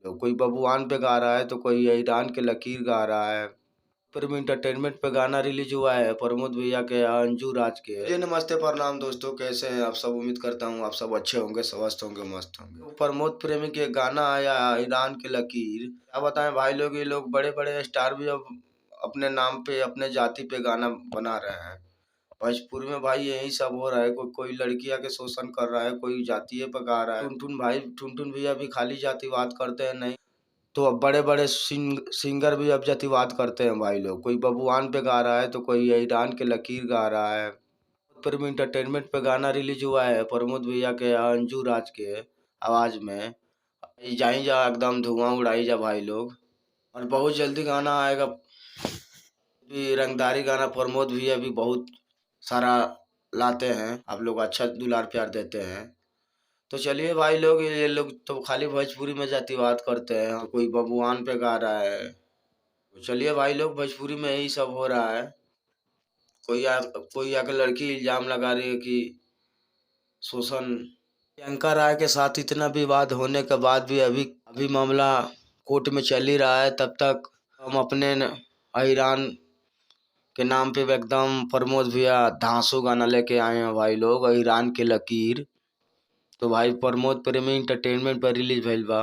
तो कोई बबुआन पे गा रहा है तो कोई ईरान के लकीर गा रहा है। फिल्म एंटरटेनमेंट पे गाना रिलीज हुआ है प्रमोद भैया के, अंजू राज के। जी नमस्ते, प्रणाम दोस्तों, कैसे हैं आप सब? उम्मीद करता हूँ आप सब अच्छे होंगे, स्वस्थ होंगे, मस्त होंगे। तो प्रमोद प्रेमी के गाना आया ईरान के लकीर। क्या बताएं भाई लोग, ये लोग बड़े बड़े स्टार भी अब अपने नाम पे, अपने जाति पे गाना बना रहे हैं। भोजपुरी में भाई यही सब हो रहा है। कोई लड़कियां के शोषण कर रहा है, कोई जातीय पे गा रहा है। टुनटुन भैया भी खाली जातिवाद करते हैं नहीं, तो अब बड़े बड़े सिंगर भी अब जातिवाद करते हैं भाई लोग। कोई बबुआन पे गा रहा है तो कोई ईरान के लकीर गा रहा है। फिल्म एंटरटेनमेंट पे गाना रिलीज हुआ है प्रमोद भैया के, अंजू राज के आवाज में। जाई जा एकदम धुआं उड़ाई जा भाई लोग। और बहुत जल्दी गाना आएगा भी, रंगदारी गाना प्रमोद भैया भी बहुत सारा लाते हैं। आप लोग अच्छा दुलार प्यार देते हैं। तो चलिए भाई लोग, ये लोग तो खाली भोजपुरी में जातिवाद करते हैं, कोई बबुआन पे गा रहा है। तो चलिए भाई लोग, भोजपुरी में यही सब हो रहा है। कोई आके लड़की इल्जाम लगा रही है कि शोषण। प्रियंका राय के साथ इतना विवाद होने के बाद भी अभी अभी मामला कोर्ट में चल ही रहा है। तब तक हम अपने ईरान के नाम पे एकदम प्रमोद भैया धांसू गाना लेके आए हैं भाई लोग, ईरान के लकीर। तो भाई प्रमोद प्रेमी इंटरटेनमेंट पर रिलीज भइल बा।